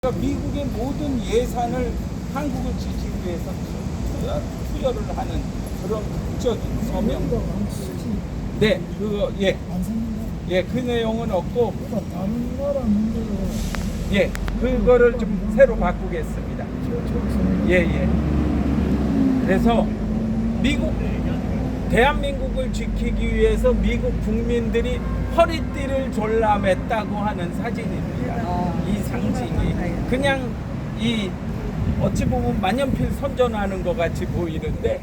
그러니까 미국의 모든 예산을 한국을 지키기 위해서 투여를 하는 그런 극적인 서명. 네, 그거 그 내용은 없고, 다른 나라 문제로 그거를 좀 새로 바꾸겠습니다. 그래서 대한민국을 지키기 위해서 미국 국민들이 허리띠를 졸라맸다고 하는 사진입니다. 이 상징이 그냥 어찌 보면 만년필 선전하는 것 같이 보이는데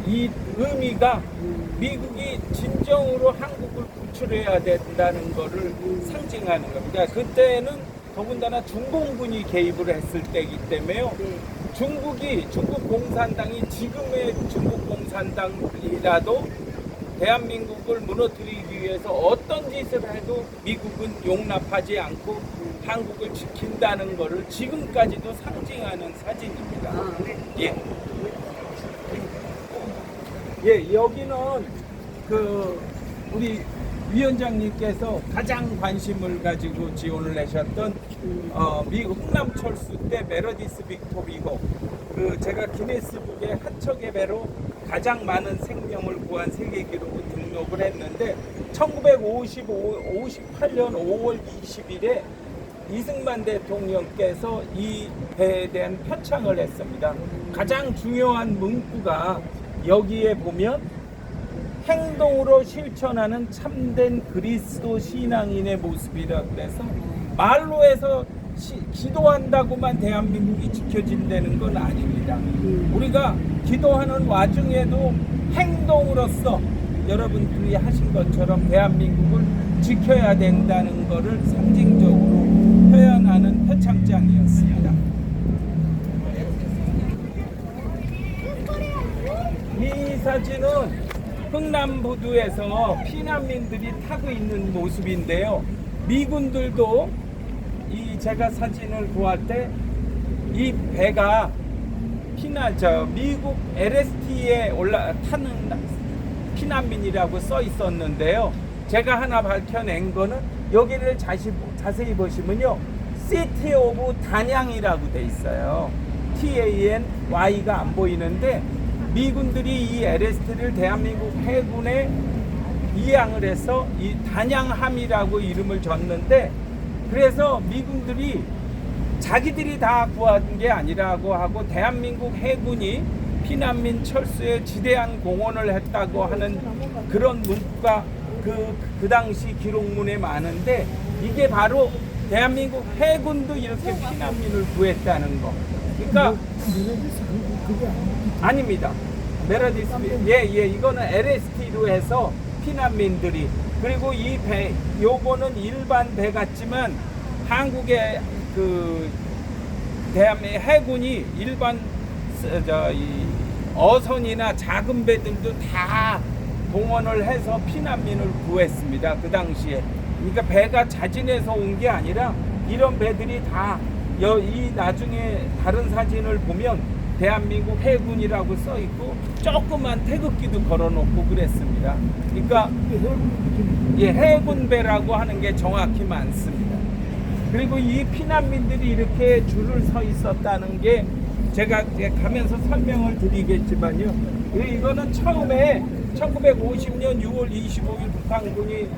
이 의미가 미국이 진정으로 한국을 구출해야 된다는 것을 상징하는 겁니다. 그때는 더군다나 중공군이 개입을 했을 때이기 때문에요. 중국 공산당이 지금의 중국 공산당이라도 대한민국을 무너뜨리기 위해서 어떤 짓을 해도 미국은 용납하지 않고 한국을 지킨다는 것을 지금까지도 상징하는 사진입니다. 여기는 우리 위원장님께서 가장 관심을 가지고 지원을 하셨던 미국 흥남철수 때 메러디스 빅토리호 제가 기네스북에 하척의 배로 가장 많은 생명을 구한 세계 기록을 등록을 했는데 1958년 5월 20일에 이승만 대통령께서 이 배에 대한 표창을 했습니다. 가장 중요한 문구가 여기에 보면 행동으로 실천하는 참된 그리스도 신앙인의 모습이라고 해서 말로 해서 기도한다고만 대한민국이 지켜진다는 건 아닙니다. 우리가 기도하는 와중에도 행동으로서 여러분들이 하신 것처럼 대한민국을 지켜야 된다는 것을 상징적으로 표현하는 표창장이었습니다. 이 사진은 흥남부두에서 피난민들이 타고 있는 모습인데요. 미군들도 제가 사진을 보았을 때 이 배가 미국 LST에 타는 피난민이라고 써 있었는데요. 제가 하나 밝혀낸 거는 여기를 자세히 보시면요. City of 단양이라고 돼 있어요. TANY가 안 보이는데 미군들이 이 LST를 대한민국 해군에 이양을 해서 이 단양함이라고 이름을 줬는데 그래서 미군들이 자기들이 다 구한 게 아니라고 하고 대한민국 해군이 피난민 철수에 지대한 공헌을 했다고 하는 그런 문구가 그 당시 기록문에 많은데 이게 바로 대한민국 해군도 이렇게 피난민을 구했다는 거. 그러니까 아닙니다. 메러디스 이거는 LST로 해서 피난민들이 그리고 이 배 요거는 일반 배 같지만 한국의 대한민국 해군이 일반 어선이나 작은 배들도 다 동원을 해서 피난민을 구했습니다. 그 당시에. 그러니까 배가 자진해서 온 게 아니라 이런 배들이 다 나중에 다른 사진을 보면 대한민국 해군이라고 써 있고 조그만 태극기도 걸어놓고 그랬습니다. 그러니까 해군배라고 하는 게 정확히 맞습니다. 그리고 이 피난민들이 이렇게 줄을 서 있었다는 게 제가 가면서 설명을 드리겠지만요. 이거는 처음에 1950년 6월 25일 북한군이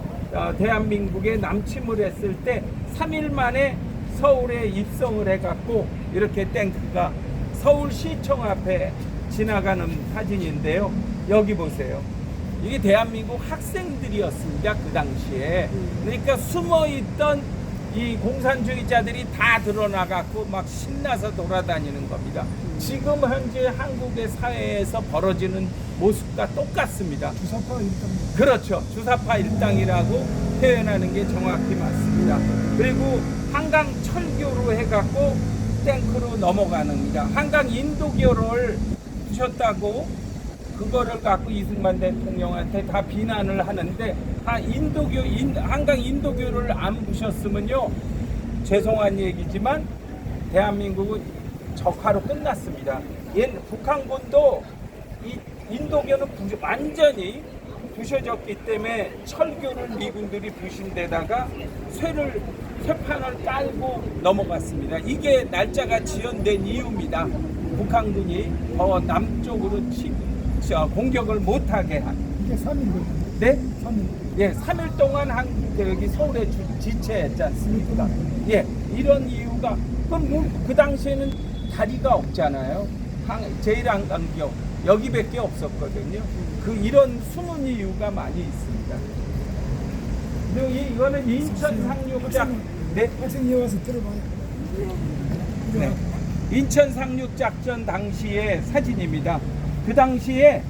대한민국에 남침을 했을 때 3일 만에 서울에 입성을 해갖고 이렇게 탱크가 서울시청 앞에 지나가는 사진인데요. 여기 보세요. 이게 대한민국 학생들이었습니다. 그 당시에. 그러니까 숨어있던 이 공산주의자들이 다 드러나갖고 막 신나서 돌아다니는 겁니다. 지금 현재 한국의 사회에서 벌어지는 모습과 똑같습니다. 주사파 일당. 그렇죠. 주사파 일당이라고 표현하는 게 정확히 맞습니다. 그리고 한강 철교로 해갖고 탱크로 넘어가는 겁니다. 한강 인도교를 부셨다고 그거를 갖고 이승만 대통령한테 다 비난을 하는데 한강 인도교를 안 부셨으면요 죄송한 얘기지만 대한민국은 적화로 끝났습니다. 북한군도 이 인도교는 완전히 부셔졌기 때문에 철교를 미군들이 부신 데다가 쇠를 쇠판을 깔고 넘어갔습니다. 이게 날짜가 지연된 이유입니다. 북한군이 더 남쪽으로 공격을 못하게 한. 이게 3일 걸렸네. 네? 3일. 예, 3일 동안 여기 서울에 지체했지 않습니까? 예, 이런 이유가 그럼 그 당시에는 다리가 없잖아요. 제1한강교 여기밖에 없었거든요. 이런 숨은 이유가 많이 있습니다. 그리고 이거는 인천 상륙작. 네? 학생이 와서 들어봐요. 네. 인천 상륙작전 당시의 사진입니다. 그 당시에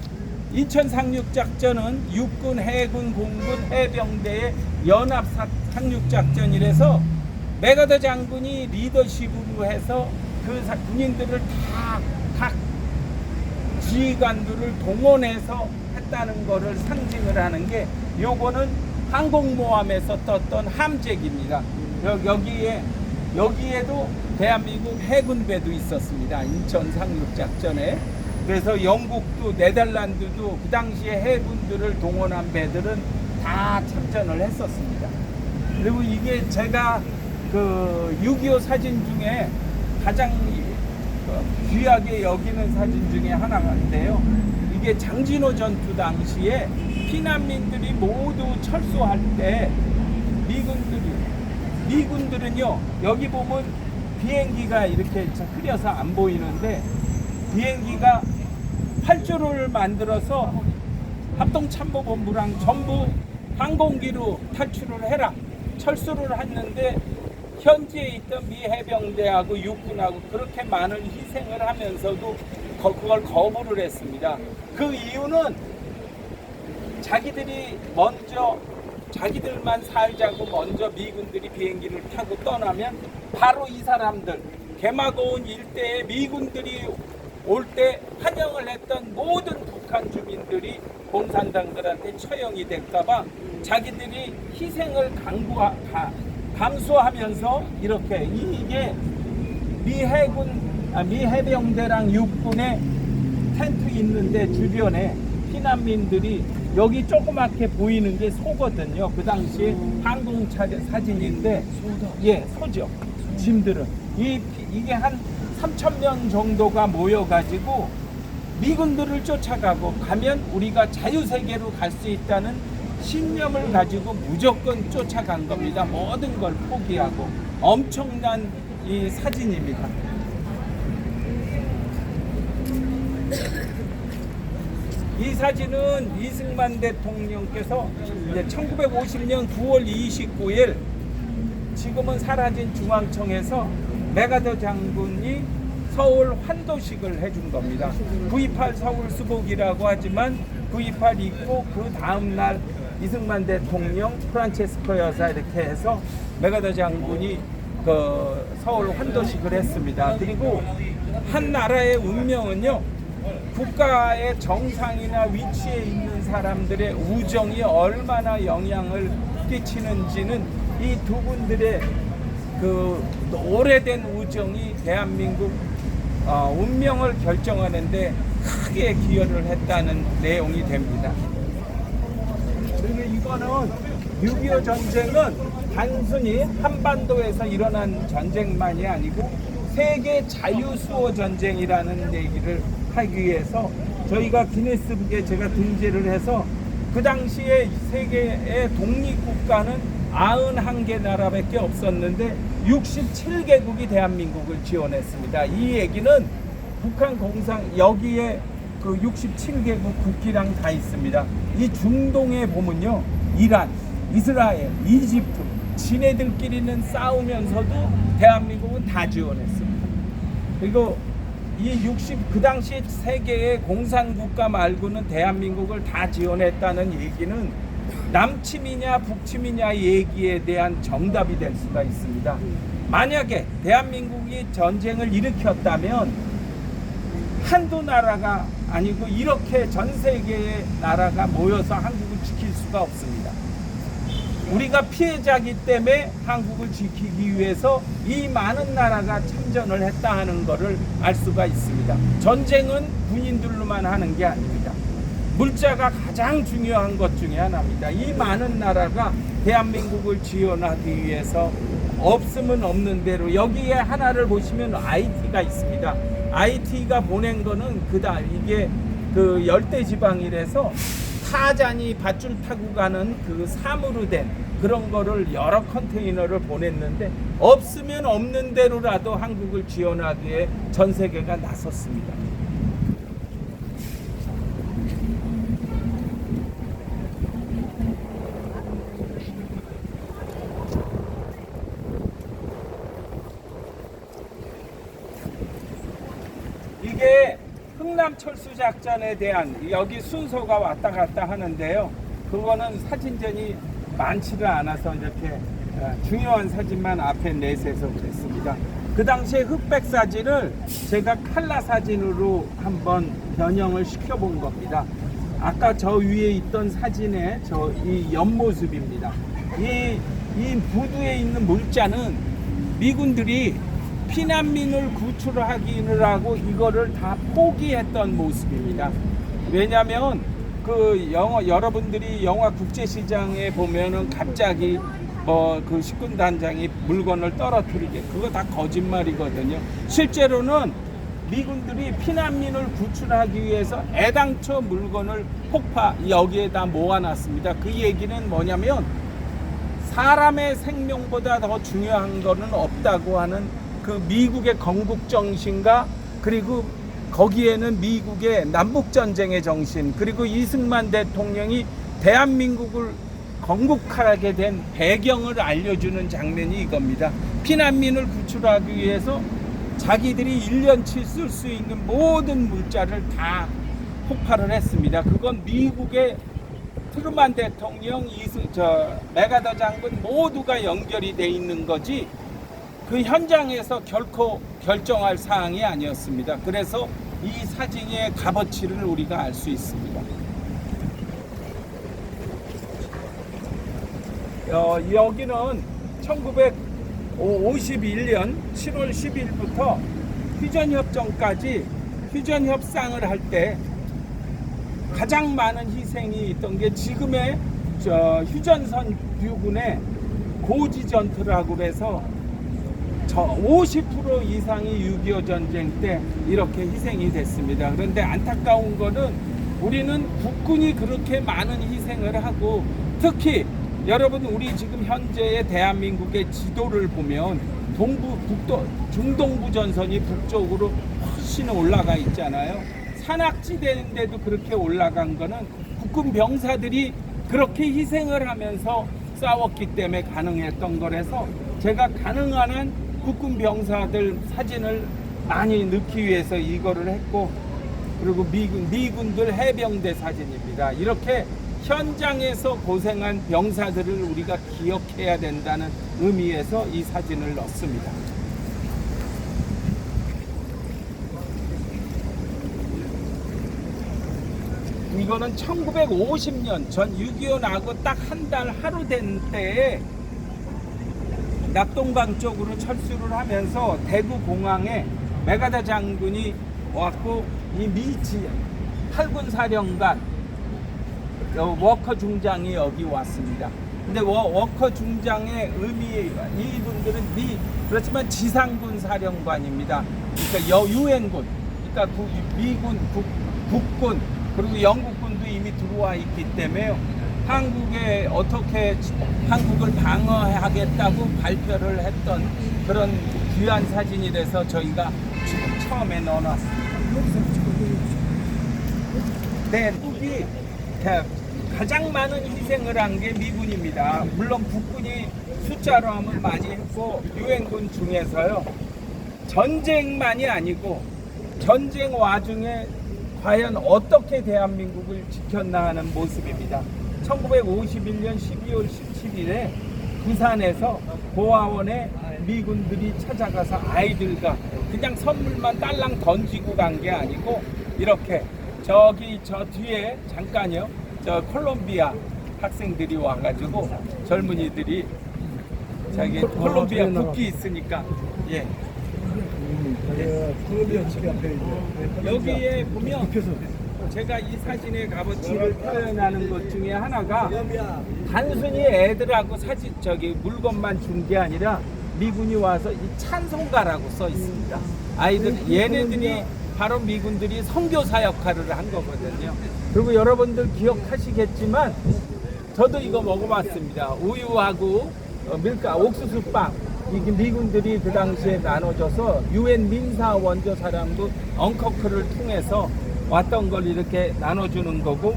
인천 상륙작전은 육군, 해군, 공군, 해병대의 연합 상륙작전이라서 메가더 장군이 리더십으로 해서 그 군인들을 다 각 지휘관들을 동원해서 했다는 것을 상징을 하는 게 요거는 항공모함에서 떴던 함재기입니다. 여기에도 대한민국 해군배도 있었습니다. 인천 상륙작전에. 그래서 영국도 네덜란드도 그 당시에 해군들을 동원한 배들은 다 참전을 했었습니다. 그리고 이게 제가 그 6.25 사진 중에 가장 귀하게 여기는 사진 중에 하나인데요. 이게 장진호 전투 당시에 피난민들이 모두 철수할 때 미군들은요, 여기 보면 비행기가 이렇게 흐려서 안 보이는데 비행기가 8조를 만들어서 합동참모본부랑 전부 항공기로 탈출을 해라 철수를 했는데 현지에 있던 미 해병대하고 육군하고 그렇게 많은 희생을 하면서도 그걸 거부를 했습니다. 그 이유는 자기들만 살자고 먼저 미군들이 비행기를 타고 떠나면 바로 이 사람들 개마고온 일대에 미군들이 올 때 환영을 했던 모든 북한 주민들이 공산당들한테 처형이 될까봐 자기들이 희생을 감수하면서 이렇게 이게 미 해병대랑 육군의 텐트 있는데 주변에 피난민들이 여기 조그맣게 보이는 게 소거든요. 그 당시에 항공차 사진인데 예, 소죠. 짐들은 이게 한 3,000명 정도가 모여가지고 미군들을 쫓아가고 가면 우리가 자유세계로 갈 수 있다는 신념을 가지고 무조건 쫓아간 겁니다. 모든 걸 포기하고 엄청난 이 사진입니다. 이 사진은 이승만 대통령께서 이제 1950년 9월 29일 지금은 사라진 중앙청에서 메가더 장군이 서울 환도식을 해준 겁니다. 9.28 서울 수복이라고 하지만 9.28 있고 그 다음날 이승만 대통령, 프란체스코 여사 이렇게 해서 메가더 장군이 그 서울 환도식을 했습니다. 그리고 한 나라의 운명은요, 국가의 정상이나 위치에 있는 사람들의 우정이 얼마나 영향을 끼치는지는 이 두 분들의 그 오래된 우정이 대한민국 운명을 결정하는데 크게 기여를 했다는 내용이 됩니다. 그리고 이거는 6.25 전쟁은 단순히 한반도에서 일어난 전쟁만이 아니고 세계 자유수호 전쟁이라는 얘기를 하기 위해서 저희가 기네스북에 제가 등재를 해서 그 당시에 세계의 독립국가는 91개 나라밖에 없었는데 67개국이 대한민국을 지원했습니다. 이 얘기는 북한 공산 여기에 그 67개국 국기랑 다 있습니다. 이 중동에 보면요, 이란, 이스라엘, 이집트 지네들끼리는 싸우면서도 대한민국은 다 지원했습니다. 그리고 그 당시 세계의 공산국가 말고는 대한민국을 다 지원했다는 얘기는 남침이냐 북침이냐 얘기에 대한 정답이 될 수가 있습니다. 만약에 대한민국이 전쟁을 일으켰다면 한두 나라가 아니고 이렇게 전 세계의 나라가 모여서 한국을 지킬 수가 없습니다. 우리가 피해자이기 때문에 한국을 지키기 위해서 이 많은 나라가 참전을 했다 하는 것을 알 수가 있습니다. 전쟁은 군인들로만 하는 게 아닙니다. 물자가 가장 중요한 것 중에 하나입니다. 이 많은 나라가 대한민국을 지원하기 위해서 없으면 없는 대로 여기에 하나를 보시면 IT가 있습니다. IT가 보낸 거는 이게 그 열대 지방이라서 타잔이 밧줄 타고 가는 그 사무로 된 그런 거를 여러 컨테이너를 보냈는데 없으면 없는 대로라도 한국을 지원하기 위해 전 세계가 나섰습니다. 이게 흥남철수작전에 대한 여기 순서가 왔다 갔다 하는데요. 그거는 사진전이 많지를 않아서 이렇게 중요한 사진만 앞에 내세서 그랬습니다. 그 당시에 흑백 사진을 제가 칼라 사진으로 한번 변형을 시켜본 겁니다. 아까 저 위에 있던 사진의 이 옆모습입니다. 이 부두에 있는 물자는 미군들이 피난민을 구출하기를 하고 이거를 다 포기했던 모습입니다. 왜냐하면 여러분들이 영화 국제시장에 보면은 갑자기 그 식군단장이 물건을 떨어뜨리게 그거 다 거짓말이거든요. 실제로는 미군들이 피난민을 구출하기 위해서 애당초 물건을 여기에다 모아놨습니다. 그 얘기는 뭐냐면 사람의 생명보다 더 중요한 거는 없다고 하는 그 미국의 건국 정신과 그리고 거기에는 미국의 남북전쟁의 정신 그리고 이승만 대통령이 대한민국을 건국하게 된 배경을 알려주는 장면이 이겁니다. 피난민을 구출하기 위해서 자기들이 1년치 쓸 수 있는 모든 물자를 다 폭발을 했습니다. 그건 미국의 트루만 대통령, 메가더 장군 모두가 연결이 돼 있는 거지 그 현장에서 결코 결정할 사항이 아니었습니다. 그래서 이 사진의 값어치를 우리가 알 수 있습니다. 여기는 1951년 7월 10일부터 휴전협정까지 휴전협상을 할 때 가장 많은 희생이 있던 게 지금의 휴전선 부군의 고지전투라고 해서 50% 이상이 6.25 전쟁 때 이렇게 희생이 됐습니다. 그런데 안타까운 거는 우리는 국군이 그렇게 많은 희생을 하고 특히 여러분 우리 지금 현재의 대한민국의 지도를 보면 중동부 전선이 북쪽으로 훨씬 올라가 있잖아요. 산악지대인데도 그렇게 올라간 거는 국군 병사들이 그렇게 희생을 하면서 싸웠기 때문에 가능했던 거라서 제가 가능한 한 국군 병사들 사진을 많이 넣기 위해서 이거를 했고 그리고 미군들 해병대 사진입니다. 이렇게 현장에서 고생한 병사들을 우리가 기억해야 된다는 의미에서 이 사진을 넣습니다. 이거는 1950년 전 6.25 나고 딱 한 달 하루 된 때에 낙동강 쪽으로 철수를 하면서 대구 공항에 메가더 장군이 왔고 이 미치 8군 사령관 워커 중장이 여기 왔습니다. 근데 워커 중장의 의미 이분들은 그렇지만 지상군 사령관입니다. 그러니까 유엔군, 그러니까 미군, 북군 그리고 영국군도 이미 들어와 있기 때문에 한국에 어떻게 한국을 방어하겠다고 발표를 했던 그런 귀한 사진이라서 저희가 지금 처음에 넣어놨습니다. 네, 미국이 가장 많은 희생을 한 게 미군입니다. 물론 북군이 숫자로 하면 많이 했고 유엔군 중에서요. 전쟁만이 아니고 전쟁 와중에 과연 어떻게 대한민국을 지켰나 하는 모습입니다. 1951년 12월 17일에 부산에서 고아원에 미군들이 찾아가서 아이들과 그냥 선물만 딸랑 던지고 간 게 아니고 이렇게 저 뒤에 잠깐요. 저 콜롬비아 학생들이 와가지고 젊은이들이 자기 콜롬비아 국기 있으니까 예. 콜롬비아 집이 앞에 여기에 보면 제가 이 사진의 값어치를 표현하는 것 중에 하나가 단순히 애들하고 물건만 준 게 아니라 미군이 와서 이 찬송가라고 써 있습니다. 아이들 얘네들이 바로 미군들이 선교사 역할을 한 거거든요. 그리고 여러분들 기억하시겠지만 저도 이거 먹어봤습니다. 우유하고 밀가 옥수수빵 이게 미군들이 그 당시에 나눠줘서 유엔 민사 원조 사람도 엉커크를 통해서 왔던 걸 이렇게 나눠주는 거고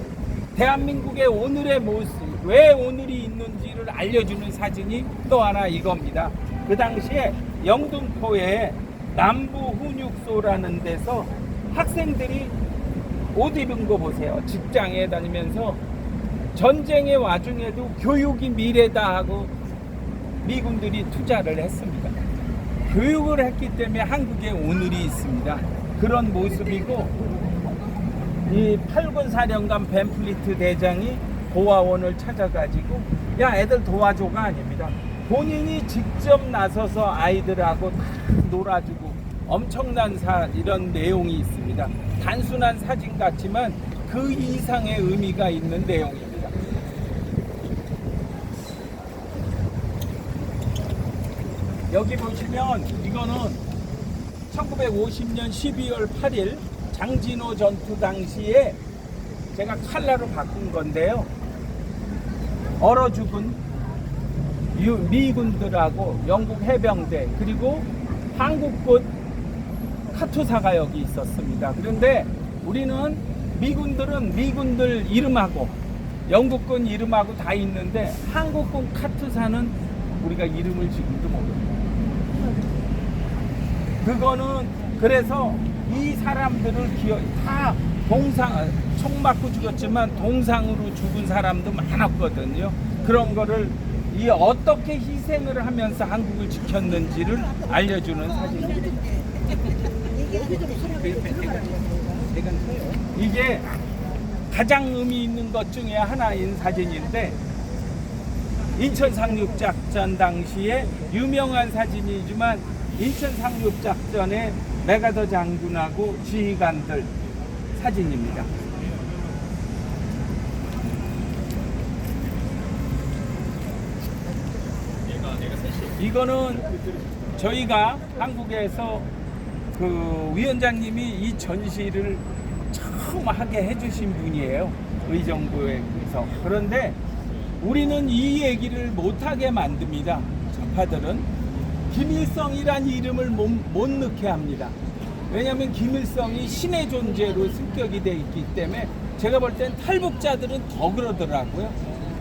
대한민국의 오늘의 모습 왜 오늘이 있는지를 알려주는 사진이 또 하나 이겁니다. 그 당시에 영등포에 남부훈육소라는 데서 학생들이 옷 입은 거 보세요. 직장에 다니면서 전쟁의 와중에도 교육이 미래다 하고 미군들이 투자를 했습니다. 교육을 했기 때문에 한국에 오늘이 있습니다. 그런 모습이고 이 8군 사령관 벤플리트 대장이 고아원을 찾아가지고 야 애들 도와줘가 아닙니다. 본인이 직접 나서서 아이들하고 다 놀아주고 엄청난 이런 내용이 있습니다. 단순한 사진 같지만 그 이상의 의미가 있는 내용입니다. 여기 보시면 이거는 1950년 12월 8일 장진호 전투 당시에 제가 칼라로 바꾼 건데요. 얼어 죽은 미군들하고 영국 해병대 그리고 한국군 카투사가 여기 있었습니다. 그런데 우리는 미군들은 미군들 이름하고 영국군 이름하고 다 있는데 한국군 카투사는 우리가 이름을 지금도 모릅니다. 그거는 그래서 이 사람들을 다 총 맞고 죽었지만 동상으로 죽은 사람도 많았거든요. 그런 거를 이 어떻게 희생을 하면서 한국을 지켰는지를 알려주는 사진입니다. 이게 가장 의미 있는 것 중에 하나인 사진인데 인천 상륙작전 당시에 유명한 사진이지만 인천 상륙작전에 메가더 장군하고 지휘관들 사진입니다. 이거는 저희가 한국에서 그 위원장님이 이 전시를 처음 하게 해주신 분이에요. 의정부에서. 그런데 우리는 이 얘기를 못하게 만듭니다. 좌파들은 김일성이란 이름을 못 넣게 합니다. 왜냐하면 김일성이 신의 존재로 습격이 돼 있기 때문에 제가 볼 땐 탈북자들은 더 그러더라고요.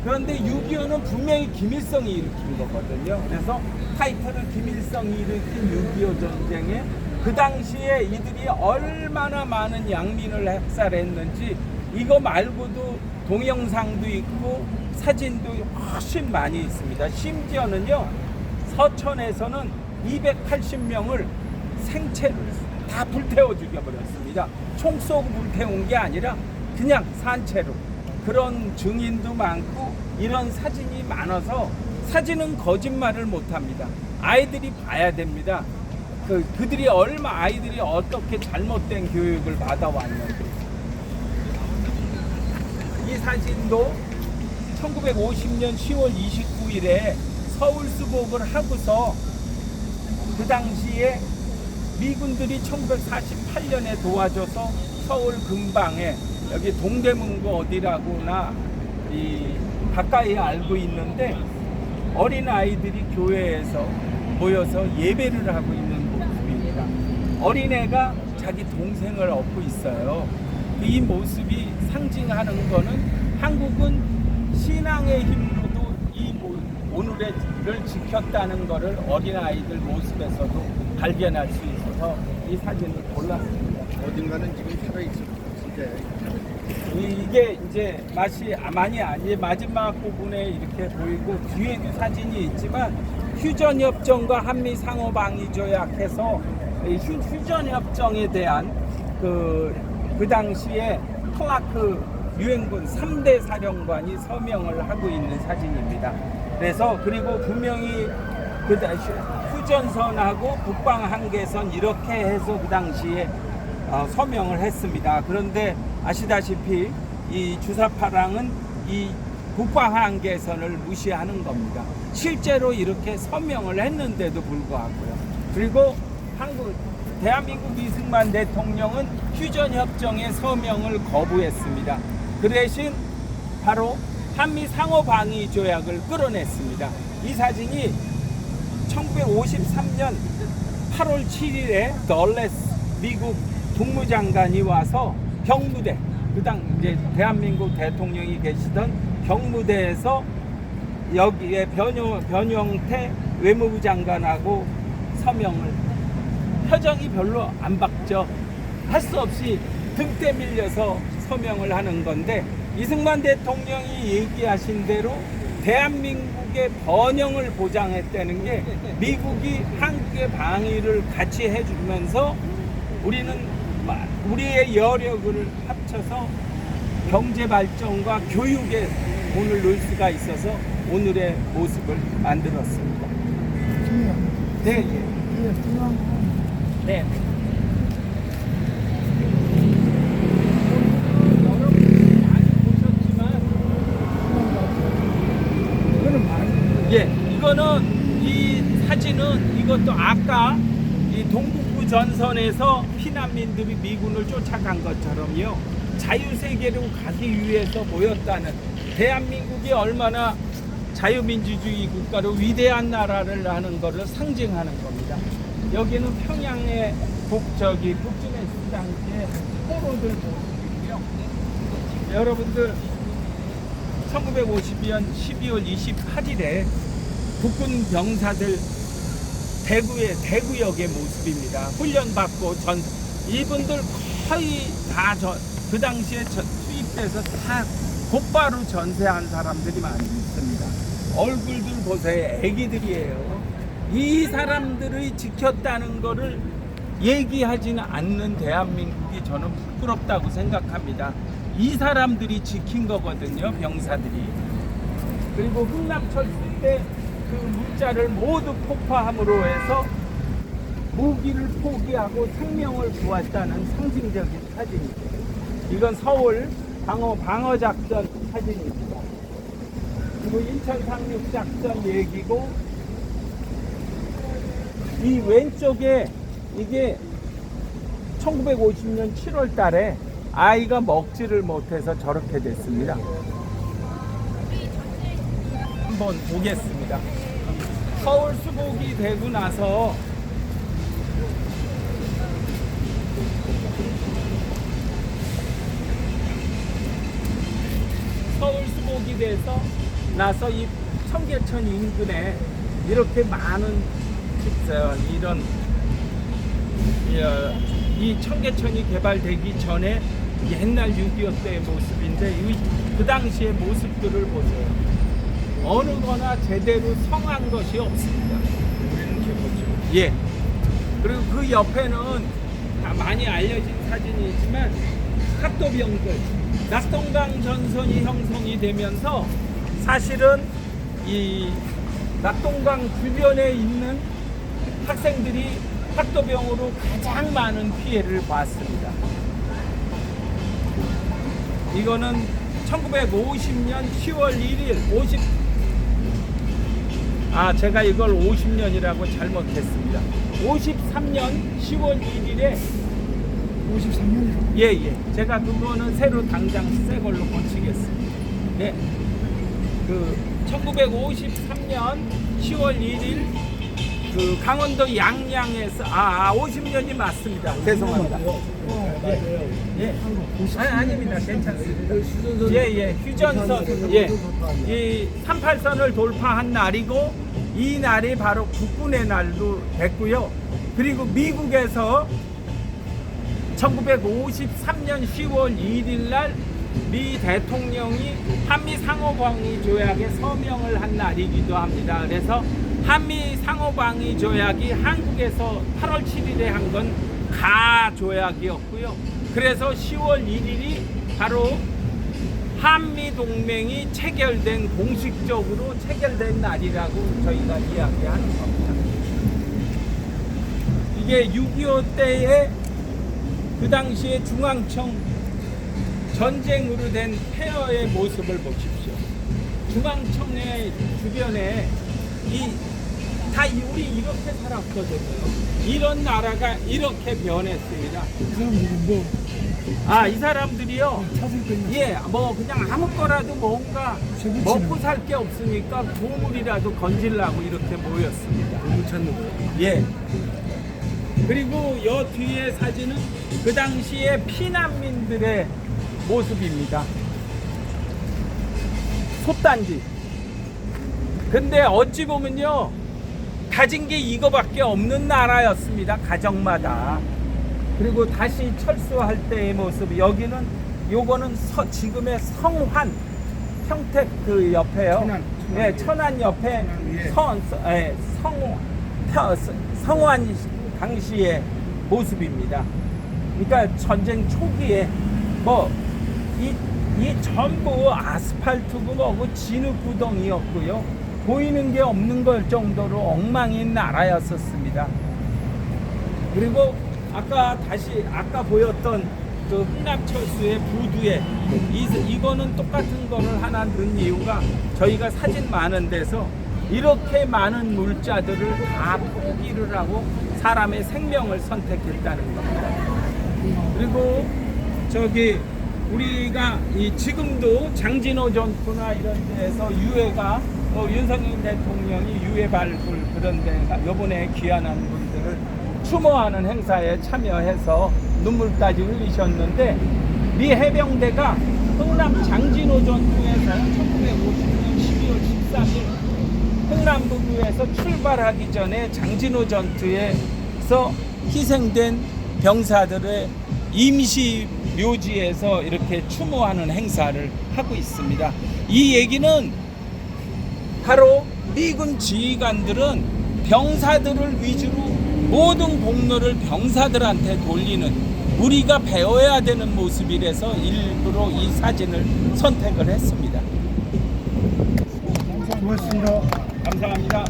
그런데 6.25는 분명히 김일성이 일으킨 거거든요. 그래서 타이틀을 김일성이 일으킨 6.25 전쟁에 그 당시에 이들이 얼마나 많은 양민을 학살했는지 이거 말고도 동영상도 있고 사진도 훨씬 많이 있습니다. 심지어는요 서천에서는 280명을 생체를 다 불태워 죽여버렸습니다. 총 쏘고 불태운 게 아니라 그냥 산채로. 그런 증인도 많고 이런 사진이 많아서 사진은 거짓말을 못합니다. 아이들이 봐야 됩니다. 그들이 아이들이 어떻게 잘못된 교육을 받아왔는지. 이 사진도 1950년 10월 29일에 서울 수복을 하고서 그 당시에 미군들이 1948년에 도와줘서 서울 근방에 여기 동대문구 어디라고나 이 가까이 알고 있는데 어린 아이들이 교회에서 모여서 예배를 하고 있는 모습입니다. 어린애가 자기 동생을 업고 있어요. 이 모습이 상징하는 거는 한국은 신앙의 힘으로도 이 오늘을 지켰다는 것을 어린아이들 모습에서도 발견할 수 있어서 이 사진을 골랐습니다. 어딘가는 지금 살아있을 텐데 이게 이제 많이 아니 마지막 부분에 이렇게 보이고 뒤에도 사진이 있지만 휴전협정과 한미상호방위조약해서 휴전협정에 대한 그 당시에 클라크 유엔군 3대 사령관이 서명을 하고 있는 사진입니다. 그래서 그리고 분명히 그 휴전선하고 북방한계선 이렇게 해서 그 당시에 서명을 했습니다. 그런데 아시다시피 이 주사파랑은 이 국가한계선을 무시하는 겁니다. 실제로 이렇게 서명을 했는데도 불구하고요. 그리고 대한민국 이승만 대통령은 휴전협정의 서명을 거부했습니다. 그 대신 바로 한미 상호방위 조약을 끌어냈습니다. 이 사진이 1953년 8월 7일에 덜레스 미국 국무장관이 와서 경무대, 그당 이제 대한민국 대통령이 계시던 경무대에서 여기에 변형태 외무부 장관하고 서명을, 표정이 별로 안 박죠. 할 수 없이 등대 밀려서 서명을 하는 건데, 이승만 대통령이 얘기하신 대로 대한민국의 번영을 보장했다는 게 미국이 한국의 방위를 같이 해주면서 우리는 우리의 여력을 합쳐서 경제 발전과 교육에 돈을 넣을 수가 있어서 오늘의 모습을 만들었습니다. 네, 네. 여러분들이 많이 보셨지만, 예, 이거는 이 사진은 이것도 아까 이 동북부 전선에서 피난민들이 미군을 쫓아간 것처럼요, 자유세계로 가기 위해서 모였다는, 대한민국이 얼마나 자유민주주의 국가로 위대한 나라를 하는 것을 상징하는 겁니다. 여기는 평양의 북진해스 당시의 포로들 모습이고요. 여러분들 1952년 12월 28일에 국군 병사들 대구역의 모습입니다. 훈련받고 이분들 거의 다 그 당시에 투입돼서 다 곧바로 전세한 사람들이 많이 있습니다. 얼굴들 보세요. 애기들이에요. 이 사람들이 지켰다는 거를 얘기하지는 않는 대한민국이 저는 부끄럽다고 생각합니다. 이 사람들이 지킨 거거든요, 병사들이. 그리고 흥남철수 때 그 문자를 모두 폭파함으로 해서 무기를 포기하고 생명을 구했다는 상징적인 사진이죠. 이건 서울 방어작전 사진입니다. 그리고 인천 상륙작전 얘기고, 이 왼쪽에 이게 1950년 7월 달에 아이가 먹지를 못해서 저렇게 됐습니다. 한번 보겠습니다. 서울 수복이 되고 나서 돼서 나서 이 청계천 인근에 이렇게 많은 이런 이 청계천이 개발되기 전에 옛날 6.25 때의 모습인데, 그 당시의 모습들을 보세요. 어느 거나 제대로 성한 것이 없습니다. 이렇게 보죠. 예. 그리고 그 옆에는 다 많이 알려진 사진이지만 학도병들, 낙동강 전선이 형성이 되면서 사실은 이 낙동강 주변에 있는 학생들이 학도병으로 가장 많은 피해를 봤습니다. 이거는 1950년 10월 1일 제가 이걸 50년이라고 잘못했습니다. 53년 10월 1일에 53년이요? 예. 제가 그거는 새로 당장 새 걸로 고치겠습니다. 네. 1953년 10월 1일 그 강원도 양양에서 50년이 맞습니다. 죄송합니다. 예. 아닙니다. 괜찮습니다. 예. 휴전선. 예. 이 38선을 돌파한 날이고, 이 날이 바로 국군의 날도 됐고요. 그리고 미국에서 1953년 10월 1일 날 미 대통령이 한미 상호방위 조약에 서명을 한 날이기도 합니다. 그래서 한미 상호방위 조약이 한국에서 8월 7일에 한 건 가 조약이었고요. 그래서 10월 1일이 바로 한미 동맹이 공식적으로 체결된 날이라고 저희가 이야기하는 겁니다. 이게 6.25 때의 그 당시에 중앙청 전쟁으로 된 폐허의 모습을 보십시오. 중앙청래 주변에 우리 이렇게 살았거든요. 이런 나라가 이렇게 변했습니다. 그 사람들은 뭐 이 사람들이요. 찾을 거 있나? 예, 뭐 그냥 아무 거라도 뭔가 세부치는 먹고 살 게 없으니까 보물이라도 건질라고 이렇게 모였습니다. 못 찾는 거. 예. 그리고 여 뒤에 사진은 그 당시에 피난민들의 모습입니다. 솥단지. 근데 어찌 보면요, 가진 게 이거밖에 없는 나라였습니다. 가정마다. 그리고 다시 철수할 때의 모습. 여기는 요거는 지금의 성환 평택 그 옆에요. 예, 천안 옆에 성환 당시의 모습입니다. 그러니까 전쟁 초기에 이 전부 아스팔트고 뭐고 진흙구덩이였고요. 보이는 게 없는 걸 정도로 엉망인 나라였었습니다. 그리고 아까 보였던 그 흥남철수의 부두에 이거는 똑같은 거를 하나 넣은 이유가 저희가 사진 많은 데서 이렇게 많은 물자들을 다 포기를 하고 사람의 생명을 선택했다는 겁니다. 그리고 우리가 지금도 장진호 전투나 이런 데에서 유해가 윤석열 대통령이 유해 발굴 그런 데가 요번에 귀환한 분들을 추모하는 행사에 참여해서 눈물까지 흘리셨는데, 미 해병대가 흥남 장진호 전투에서 1950년 12월 13일 흥남부두에서 출발하기 전에 장진호 전투에서 희생된 병사들의 임시 묘지에서 이렇게 추모하는 행사를 하고 있습니다. 이 얘기는 바로 미군 지휘관들은 병사들을 위주로 모든 공로를 병사들한테 돌리는, 우리가 배워야 되는 모습이라서 일부러 이 사진을 선택을 했습니다. 고맙습니다. 감사합니다.